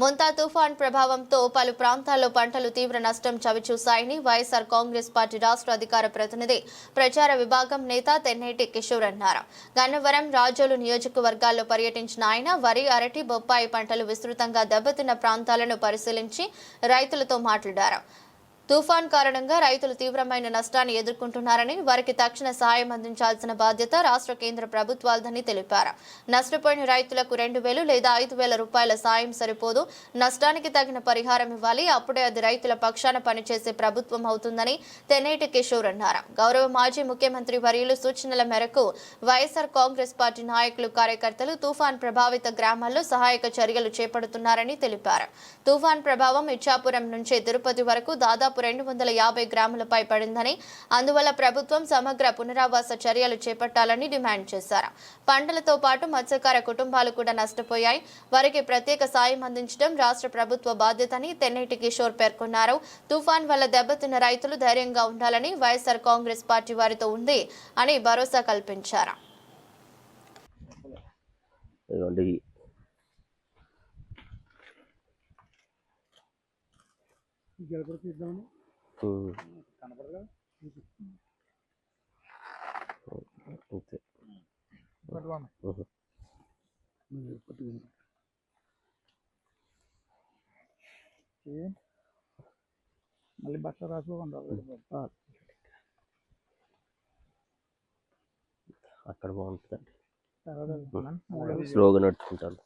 మొంతా తుఫాన్ ప్రభావంతో పలు ప్రాంతాల్లో పంటలు తీవ్ర నష్టం చవిచూశాయని వైఎస్ఆర్ కాంగ్రెస్ పార్టీ రాష్ట్ర అధికార ప్రతినిధి ప్రచార విభాగం నేత తెన్నేటి కిషోర్ అన్నారు. గన్నవరం, రాజోలు నియోజకవర్గాల్లో పర్యటించిన ఆయన వరి, అరటి, బొప్పాయి పంటలు విస్తృతంగా దెబ్బతిన్న ప్రాంతాలను పరిశీలించి రైతులతో మాట్లాడారు. తుఫాన్ కారణంగా రైతులు తీవ్రమైన నష్టాన్ని ఎదుర్కొంటున్నారని, వారికి తక్షణ సహాయం అందించాల్సిన బాధ్యత రాష్ట్ర కేంద్ర ప్రభుత్వాలదని తెలిపారు. నష్టపోయిన రైతులకు 2,000 లేదా 5,000 రూపాయల సాయం సరిపోదు. నష్టానికి తగిన పరిహారం ఇవ్వాలి. అప్పుడే అది రైతుల పక్షాన పనిచేసే ప్రభుత్వం అవుతుందని తెన్నేటి కిషోర్ అన్నారు. గౌరవ మాజీ ముఖ్యమంత్రి వర్యులు సూచనల మేరకు వైఎస్ఆర్ కాంగ్రెస్ పార్టీ నాయకులు, కార్యకర్తలు తుఫాన్ ప్రభావిత గ్రామాల్లో సహాయక చర్యలు చేపడుతున్నారని తెలిపారు. తుఫాన్ ప్రభావం ఇచ్చాపురం నుంచి తిరుపతి వరకు దాదాపు 250 గ్రామాలపై పడిందని, అందువల్ల ప్రభుత్వం సమగ్ర పునరావాస చర్యలు చేపట్టాలని డిమాండ్ చేశారు. పంటలతో పాటు మత్స్యకార కుటుంబాలు కూడా నష్టపోయాయి. వారికి ప్రత్యేక సాయం అందించడం రాష్ట్ర ప్రభుత్వ బాధ్యతని తెన్నేటి కిషోర్ పేర్కొన్నారు. తుఫాన్ వల్ల దెబ్బతిన్న రైతులు ధైర్యంగా ఉండాలని వైఎస్ఆర్ కాంగ్రెస్ పార్టీ వారితో ఉంది అని భరోసా కల్పించారు. మళ్ళీ బట్టలు రాసుకోకుండా అక్కడ బాగుంటుందండి. స్లోగా నడుచుకుంటాను.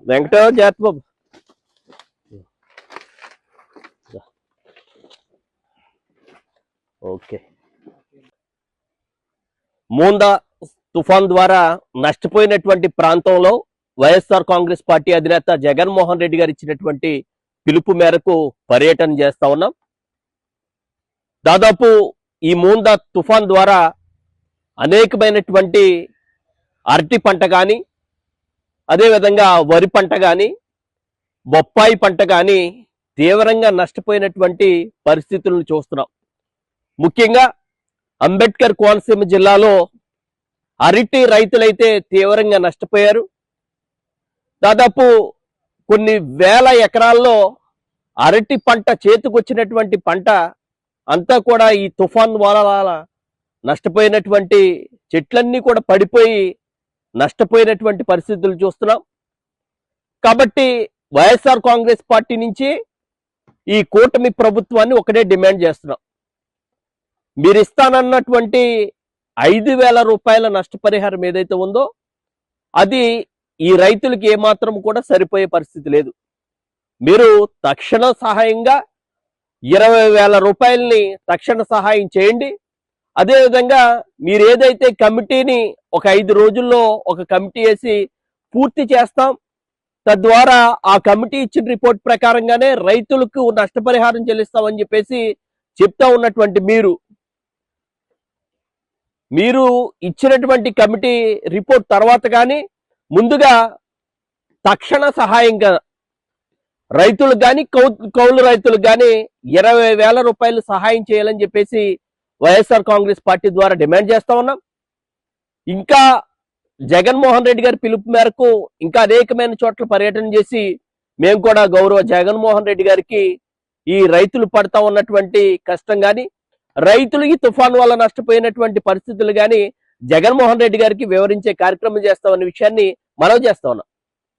వెంకట జాత్ బాబు ఓకే. మోందా తుఫాన్ ద్వారా నష్టపోయినటువంటి ప్రాంతంలో వైఎస్ఆర్ కాంగ్రెస్ పార్టీ అధినేత జగన్మోహన్ రెడ్డి గారు ఇచ్చినటువంటి పిలుపు మేరకు పర్యటన చేస్తా ఉన్నాం. దాదాపు ఈ మోందా తుఫాన్ ద్వారా అనేకమైనటువంటి అరటి పంట కానీ, అదేవిధంగా వరి పంట కానీ, బొప్పాయి పంట కానీ తీవ్రంగా నష్టపోయినటువంటి పరిస్థితులను చూస్తున్నాం. ముఖ్యంగా అంబేద్కర్ కోనసీమ జిల్లాలో అరటి రైతులైతే తీవ్రంగా నష్టపోయారు. దాదాపు కొన్ని వేల ఎకరాల్లో అరటి పంట చేతికొచ్చినటువంటి పంట అంతా కూడా ఈ తుఫాన్ వల్ల నష్టపోయినటువంటి చెట్లన్నీ కూడా పడిపోయి నష్టపోయినటువంటి పరిస్థితులు చూస్తున్నాం. కాబట్టి వైఎస్ఆర్ కాంగ్రెస్ పార్టీ నుంచి ఈ కూటమి ప్రభుత్వాన్ని ఒకటే డిమాండ్ చేస్తున్నాం. మీరు ఇస్తానన్నటువంటి 5,000 రూపాయల నష్టపరిహారం ఏదైతే ఉందో అది ఈ రైతులకి ఏమాత్రం కూడా సరిపోయే పరిస్థితి లేదు. మీరు తక్షణ సహాయంగా 20,000 రూపాయలని తక్షణ సహాయం చేయండి. అదేవిధంగా మీరు ఏదైతే కమిటీని ఒక 5 రోజుల్లో ఒక కమిటీ వేసి పూర్తి చేస్తాం, తద్వారా ఆ కమిటీ ఇచ్చిన రిపోర్ట్ ప్రకారంగానే రైతులకు నష్టపరిహారం చెల్లిస్తామని చెప్పేసి చెప్తా ఉన్నటువంటి మీరు ఇచ్చినటువంటి కమిటీ రిపోర్ట్ తర్వాత కానీ ముందుగా తక్షణ సహాయంగా రైతులకు కానీ కౌలు రైతులకు కానీ 20,000 రూపాయలు సహాయం చేయాలని చెప్పేసి వైఎస్ఆర్ కాంగ్రెస్ పార్టీ ద్వారా డిమాండ్ చేస్తా ఉన్నాం. ఇంకా జగన్మోహన్ రెడ్డి గారి పిలుపు మేరకు ఇంకా అనేకమైన చోట్ల పర్యటన చేసి మేము కూడా గౌరవ జగన్మోహన్ రెడ్డి గారికి ఈ రైతులు పడతా ఉన్నటువంటి కష్టం కానీ, రైతులు ఈ తుఫాన్ వల్ల నష్టపోయినటువంటి పరిస్థితులు కానీ జగన్మోహన్ రెడ్డి గారికి వివరించే కార్యక్రమం చేస్తామనే విషయాన్ని మనవి చేస్తా ఉన్నాం.